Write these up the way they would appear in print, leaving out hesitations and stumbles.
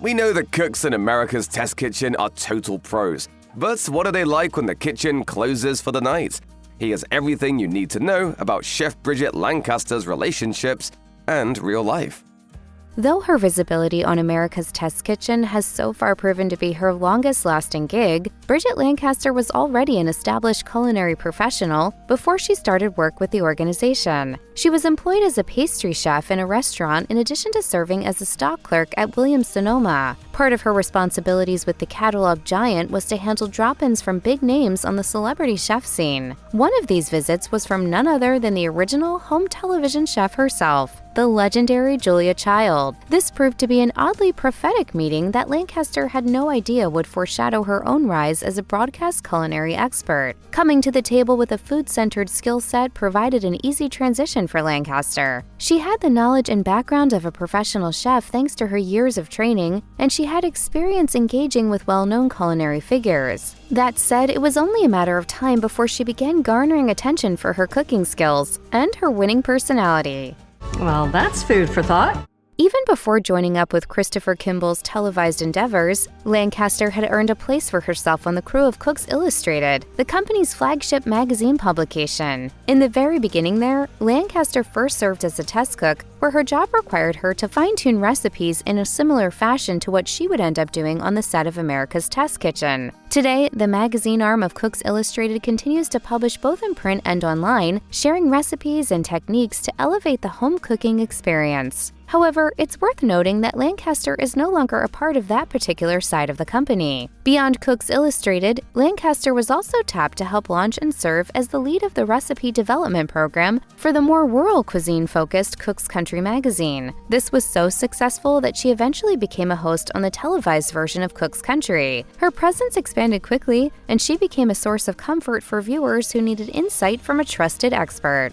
We know that cooks in America's Test Kitchen are total pros, but what are they like when the kitchen closes for the night? Here's everything you need to know about Chef Bridget Lancaster's relationships and real life. Though her visibility on America's Test Kitchen has so far proven to be her longest-lasting gig, Bridget Lancaster was already an established culinary professional before she started work with the organization. She was employed as a pastry chef in a restaurant in addition to serving as a stock clerk at Williams-Sonoma. Part of her responsibilities with the catalog giant was to handle drop-ins from big names on the celebrity chef scene. One of these visits was from none other than the original home television chef herself, the legendary Julia Child. This proved to be an oddly prophetic meeting that Lancaster had no idea would foreshadow her own rise as a broadcast culinary expert. Coming to the table with a food-centered skill set provided an easy transition for Lancaster. She had the knowledge and background of a professional chef thanks to her years of training, and she had experience engaging with well-known culinary figures. That said, it was only a matter of time before she began garnering attention for her cooking skills and her winning personality. Well, that's food for thought. Even before joining up with Christopher Kimball's televised endeavors, Lancaster had earned a place for herself on the crew of Cooks Illustrated, the company's flagship magazine publication. In the very beginning there, Lancaster first served as a test cook, where her job required her to fine-tune recipes in a similar fashion to what she would end up doing on the set of America's Test Kitchen. Today, the magazine arm of Cooks Illustrated continues to publish both in print and online, sharing recipes and techniques to elevate the home cooking experience. However, it's worth noting that Lancaster is no longer a part of that particular side of the company. Beyond Cooks Illustrated, Lancaster was also tapped to help launch and serve as the lead of the recipe development program for the more rural cuisine-focused Cook's Country magazine. This was so successful that she eventually became a host on the televised version of Cook's Country. Her presence expanded quickly, and she became a source of comfort for viewers who needed insight from a trusted expert.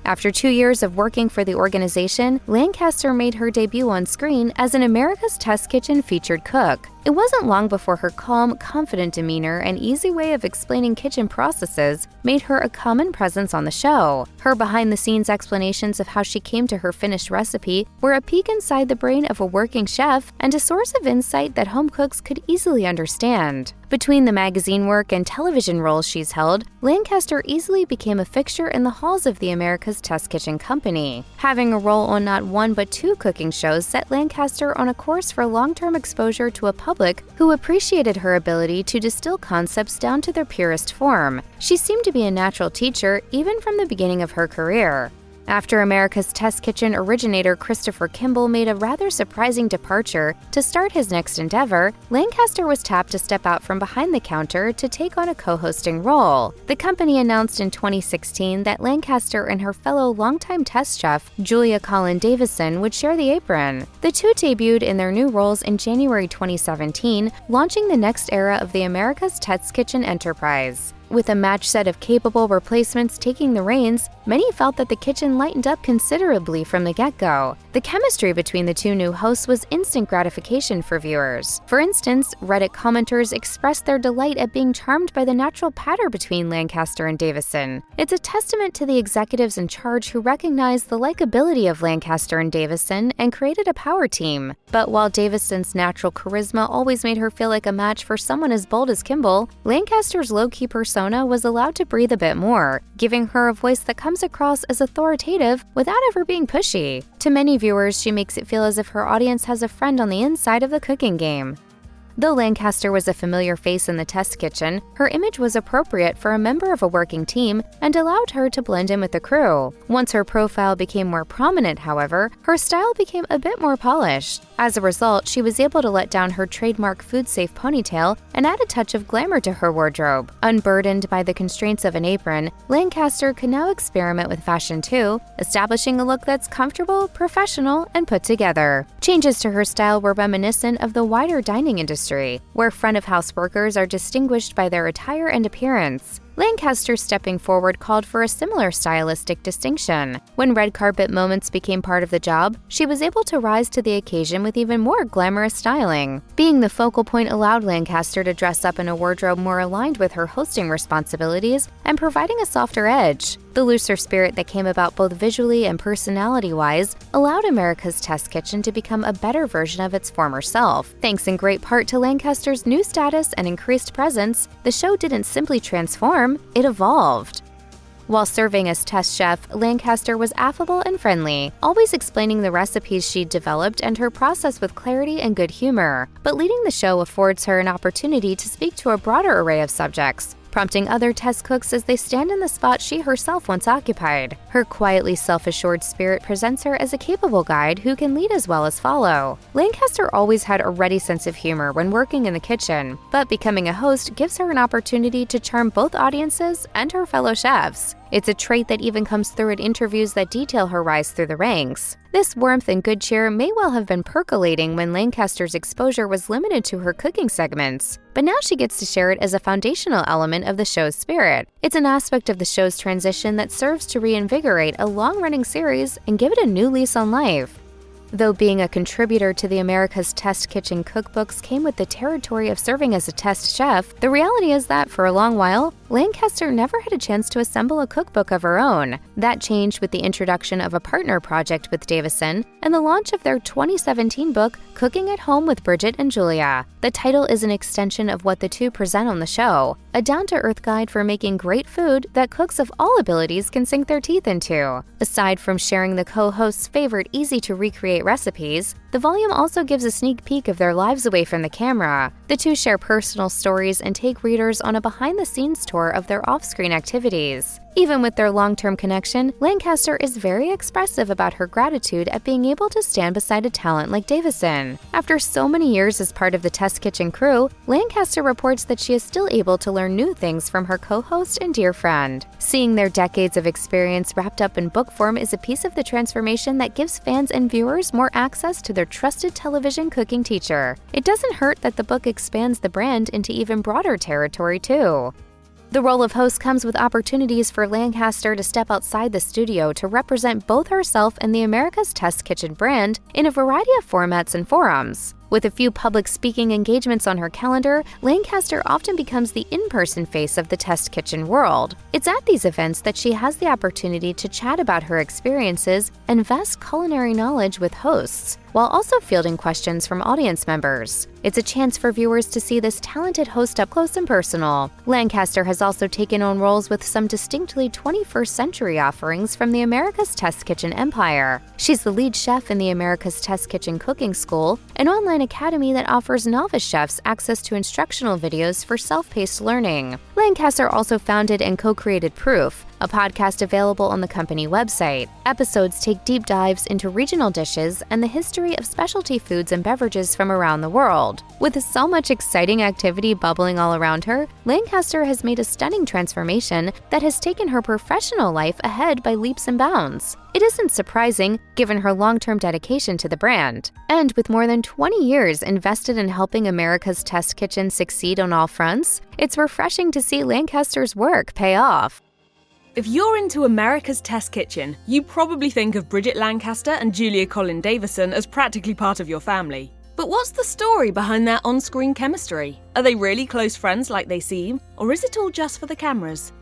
After 2 years of working for the organization, Lancaster made her debut on screen as an America's Test Kitchen featured cook. It wasn't long before her calm, confident demeanor and easy way of explaining kitchen processes made her a common presence on the show. Her behind-the-scenes explanations of how she came to her finished recipe were a peek inside the brain of a working chef and a source of insight that home cooks could easily understand. Between the magazine work and television roles she's held, Lancaster easily became a fixture in the halls of the America's Test Kitchen company. Having a role on not one but 2 cooking shows set Lancaster on a course for long-term exposure to a public who appreciated her ability to distill concepts down to their purest form. She seemed to be a natural teacher even from the beginning of her career. After America's Test Kitchen originator Christopher Kimball made a rather surprising departure to start his next endeavor, Lancaster was tapped to step out from behind the counter to take on a co-hosting role. The company announced in 2016 that Lancaster and her fellow longtime test chef, Julia Collin Davison, would share the apron. The two debuted in their new roles in January 2017, launching the next era of the America's Test Kitchen enterprise. With a match set of capable replacements taking the reins, many felt that the kitchen lightened up considerably from the get-go. The chemistry between the two new hosts was instant gratification for viewers. For instance, Reddit commenters expressed their delight at being charmed by the natural patter between Lancaster and Davison. It's a testament to the executives in charge who recognized the likability of Lancaster and Davison and created a power team. But while Davison's natural charisma always made her feel like a match for someone as bold as Kimball, Lancaster's low-key persona was allowed to breathe a bit more, giving her a voice that comes across as authoritative without ever being pushy. To many viewers, she makes it feel as if her audience has a friend on the inside of the cooking game. Though Lancaster was a familiar face in the test kitchen, her image was appropriate for a member of a working team and allowed her to blend in with the crew. Once her profile became more prominent, however, her style became a bit more polished. As a result, she was able to let down her trademark food-safe ponytail and add a touch of glamour to her wardrobe. Unburdened by the constraints of an apron, Lancaster could now experiment with fashion too, establishing a look that's comfortable, professional, and put together. Changes to her style were reminiscent of the wider dining industry, where front-of-house workers are distinguished by their attire and appearance. Lancaster stepping forward called for a similar stylistic distinction. When red carpet moments became part of the job, she was able to rise to the occasion with even more glamorous styling. Being the focal point allowed Lancaster to dress up in a wardrobe more aligned with her hosting responsibilities and providing a softer edge. The looser spirit that came about both visually and personality-wise allowed America's Test Kitchen to become a better version of its former self. Thanks in great part to Lancaster's new status and increased presence, the show didn't simply transform, it evolved. While serving as test chef, Lancaster was affable and friendly, always explaining the recipes she'd developed and her process with clarity and good humor. But leading the show affords her an opportunity to speak to a broader array of subjects, prompting other test cooks as they stand in the spot she herself once occupied. Her quietly self-assured spirit presents her as a capable guide who can lead as well as follow. Lancaster always had a ready sense of humor when working in the kitchen, but becoming a host gives her an opportunity to charm both audiences and her fellow chefs. It's a trait that even comes through in interviews that detail her rise through the ranks. This warmth and good cheer may well have been percolating when Lancaster's exposure was limited to her cooking segments, but now she gets to share it as a foundational element of the show's spirit. It's an aspect of the show's transition that serves to reinvigorate a long-running series and give it a new lease on life. Though being a contributor to the America's Test Kitchen cookbooks came with the territory of serving as a test chef, the reality is that for a long while, Lancaster never had a chance to assemble a cookbook of her own. That changed with the introduction of a partner project with Davison and the launch of their 2017 book, Cooking at Home with Bridget and Julia. The title is an extension of what the two present on the show, a down-to-earth guide for making great food that cooks of all abilities can sink their teeth into. Aside from sharing the co-host's favorite easy-to-recreate recipes, the volume also gives a sneak peek of their lives away from the camera. The two share personal stories and take readers on a behind-the-scenes tour of their off-screen activities. Even with their long-term connection, Lancaster is very expressive about her gratitude at being able to stand beside a talent like Davison. After so many years as part of the Test Kitchen crew, Lancaster reports that she is still able to learn new things from her co-host and dear friend. Seeing their decades of experience wrapped up in book form is a piece of the transformation that gives fans and viewers more access to their trusted television cooking teacher. It doesn't hurt that the book expands the brand into even broader territory, too. The role of host comes with opportunities for Lancaster to step outside the studio to represent both herself and the America's Test Kitchen brand in a variety of formats and forums. With a few public speaking engagements on her calendar, Lancaster often becomes the in-person face of the Test Kitchen world. It's at these events that she has the opportunity to chat about her experiences and vast culinary knowledge with hosts, while also fielding questions from audience members. It's a chance for viewers to see this talented host up close and personal. Lancaster has also taken on roles with some distinctly 21st century offerings from the America's Test Kitchen empire. She's the lead chef in the America's Test Kitchen Cooking School, an online academy that offers novice chefs access to instructional videos for self-paced learning. Lancaster also founded and co-created Proof, a podcast available on the company website. Episodes take deep dives into regional dishes and the history of specialty foods and beverages from around the world. With so much exciting activity bubbling all around her, Lancaster has made a stunning transformation that has taken her professional life ahead by leaps and bounds. It isn't surprising, given her long-term dedication to the brand. And with more than 20 years invested in helping America's Test Kitchen succeed on all fronts, it's refreshing to see Lancaster's work pay off. If you're into America's Test Kitchen, you probably think of Bridget Lancaster and Julia Colin Davison as practically part of your family. But what's the story behind their on-screen chemistry? Are they really close friends like they seem, or is it all just for the cameras?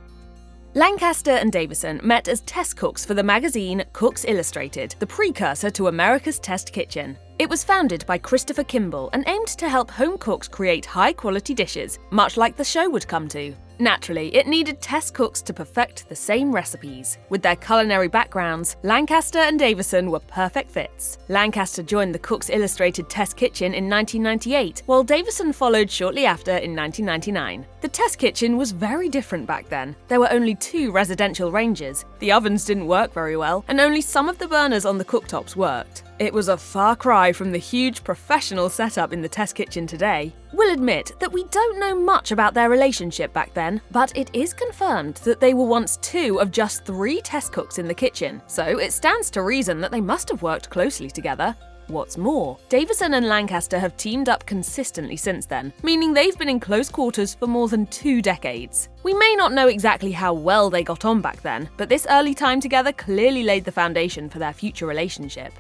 Lancaster and Davison met as test cooks for the magazine Cooks Illustrated, the precursor to America's Test Kitchen. It was founded by Christopher Kimball and aimed to help home cooks create high-quality dishes, much like the show would come to. Naturally, it needed test cooks to perfect the same recipes. With their culinary backgrounds, Lancaster and Davison were perfect fits. Lancaster joined the Cooks Illustrated Test Kitchen in 1998, while Davison followed shortly after in 1999. The Test Kitchen was very different back then. There were only 2 residential ranges, the ovens didn't work very well, and only some of the burners on the cooktops worked. It was a far cry from the huge professional setup in the Test Kitchen today. We'll admit that we don't know much about their relationship back then, but it is confirmed that they were once 2 of just 3 test cooks in the kitchen, so it stands to reason that they must have worked closely together. What's more, Davison and Lancaster have teamed up consistently since then, meaning they've been in close quarters for more than 2 decades. We may not know exactly how well they got on back then, but this early time together clearly laid the foundation for their future relationship.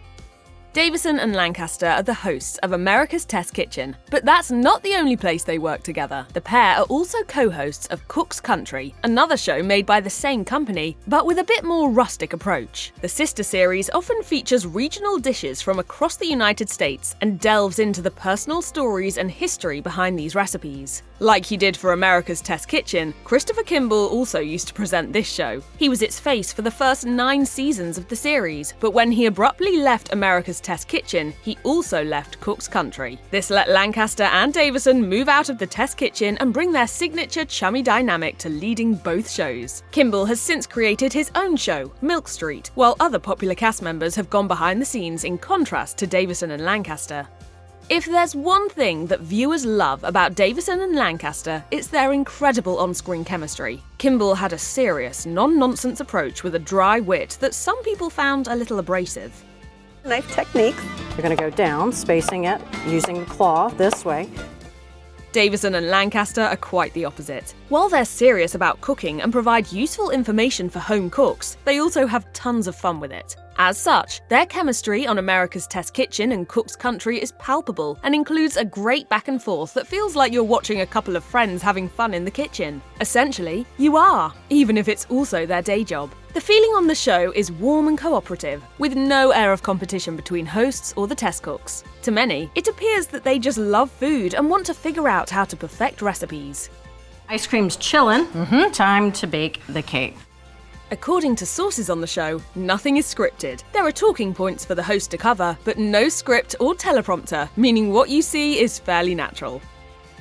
Davison and Lancaster are the hosts of America's Test Kitchen, but that's not the only place they work together. The pair are also co-hosts of Cook's Country, another show made by the same company, but with a bit more rustic approach. The sister series often features regional dishes from across the United States and delves into the personal stories and history behind these recipes. Like he did for America's Test Kitchen, Christopher Kimball also used to present this show. He was its face for the first 9 seasons of the series, but when he abruptly left America's Test Kitchen, he also left Cook's Country. This let Lancaster and Davison move out of the Test Kitchen and bring their signature chummy dynamic to leading both shows. Kimball has since created his own show, Milk Street, while other popular cast members have gone behind the scenes in contrast to Davison and Lancaster. If there's one thing that viewers love about Davison and Lancaster, it's their incredible on-screen chemistry. Kimball had a serious, non-nonsense approach with a dry wit that some people found a little abrasive. Knife techniques. You're going to go down, spacing it, using the claw this way. Davison and Lancaster are quite the opposite. While they're serious about cooking and provide useful information for home cooks, they also have tons of fun with it. As such, their chemistry on America's Test Kitchen and Cook's Country is palpable and includes a great back and forth that feels like you're watching a couple of friends having fun in the kitchen. Essentially, you are, even if it's also their day job. The feeling on the show is warm and cooperative, with no air of competition between hosts or the test cooks. To many, it appears that they just love food and want to figure out how to perfect recipes. Ice cream's chillin'. Time to bake the cake. According to sources on the show, nothing is scripted. There are talking points for the host to cover, but no script or teleprompter, meaning what you see is fairly natural.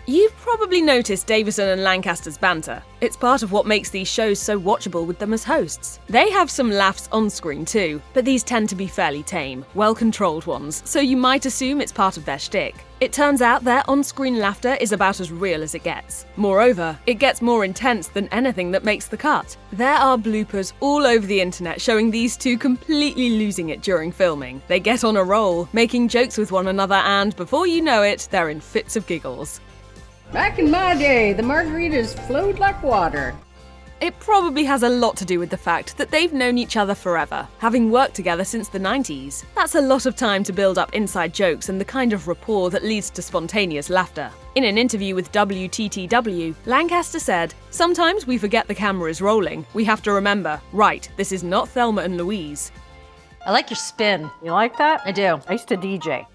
You've probably noticed Davison and Lancaster's banter. It's part of what makes these shows so watchable with them as hosts. They have some laughs on screen too, but these tend to be fairly tame, well-controlled ones, so you might assume it's part of their shtick. It turns out their on-screen laughter is about as real as it gets. Moreover, it gets more intense than anything that makes the cut. There are bloopers all over the internet showing these two completely losing it during filming. They get on a roll, making jokes with one another, and before you know it, they're in fits of giggles. Back in my day, the margaritas flowed like water. It probably has a lot to do with the fact that they've known each other forever, having worked together since the 90s. That's a lot of time to build up inside jokes and the kind of rapport that leads to spontaneous laughter. In an interview with WTTW, Lancaster said, "Sometimes we forget the camera is rolling. We have to remember, right, this is not Thelma and Louise." I like your spin. You like that? I do. I used to DJ.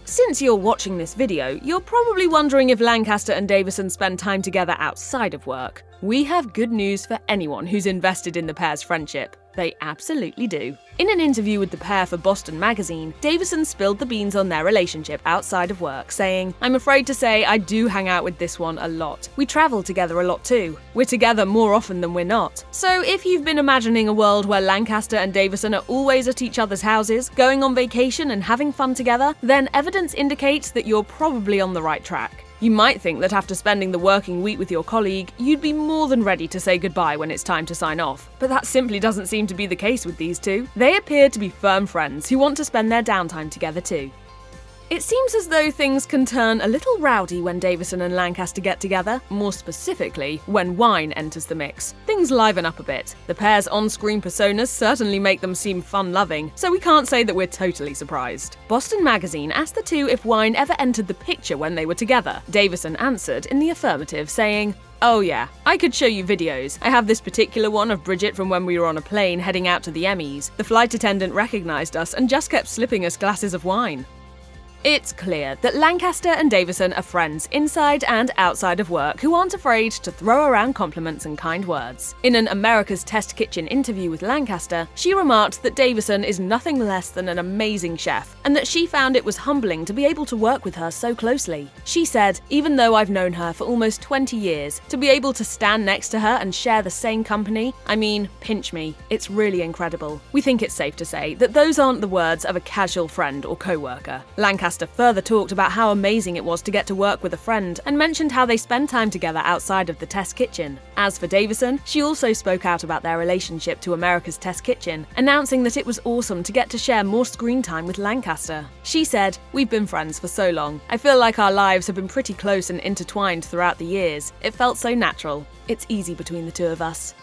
Since you're watching this video, you're probably wondering if Lancaster and Davison spend time together outside of work. We have good news for anyone who's invested in the pair's friendship. They absolutely do. In an interview with the pair for Boston Magazine, Davison spilled the beans on their relationship outside of work, saying, "I'm afraid to say I do hang out with this one a lot. We travel together a lot too. We're together more often than we're not." So if you've been imagining a world where Lancaster and Davison are always at each other's houses, going on vacation and having fun together, then evidence indicates that you're probably on the right track. You might think that after spending the working week with your colleague, you'd be more than ready to say goodbye when it's time to sign off. But that simply doesn't seem to be the case with these two. They appear to be firm friends who want to spend their downtime together too. It seems as though things can turn a little rowdy when Davison and Lancaster get together, more specifically, when wine enters the mix. Things liven up a bit. The pair's on-screen personas certainly make them seem fun-loving, so we can't say that we're totally surprised. Boston Magazine asked the two if wine ever entered the picture when they were together. Davison answered in the affirmative, saying, "Oh yeah, I could show you videos. I have this particular one of Bridget from when we were on a plane heading out to the Emmys. The flight attendant recognized us and just kept slipping us glasses of wine." It's clear that Lancaster and Davison are friends inside and outside of work who aren't afraid to throw around compliments and kind words. In an America's Test Kitchen interview with Lancaster, she remarked that Davison is nothing less than an amazing chef, and that she found it was humbling to be able to work with her so closely. She said, "Even though I've known her for almost 20 years, to be able to stand next to her and share the same company, I mean, pinch me, it's really incredible." We think it's safe to say that those aren't the words of a casual friend or co-worker. Lancaster further talked about how amazing it was to get to work with a friend and mentioned how they spend time together outside of the Test Kitchen. As for Davison, she also spoke out about their relationship to America's Test Kitchen, announcing that it was awesome to get to share more screen time with Lancaster. She said, "We've been friends for so long. I feel like our lives have been pretty close and intertwined throughout the years. It felt so natural. It's easy between the two of us."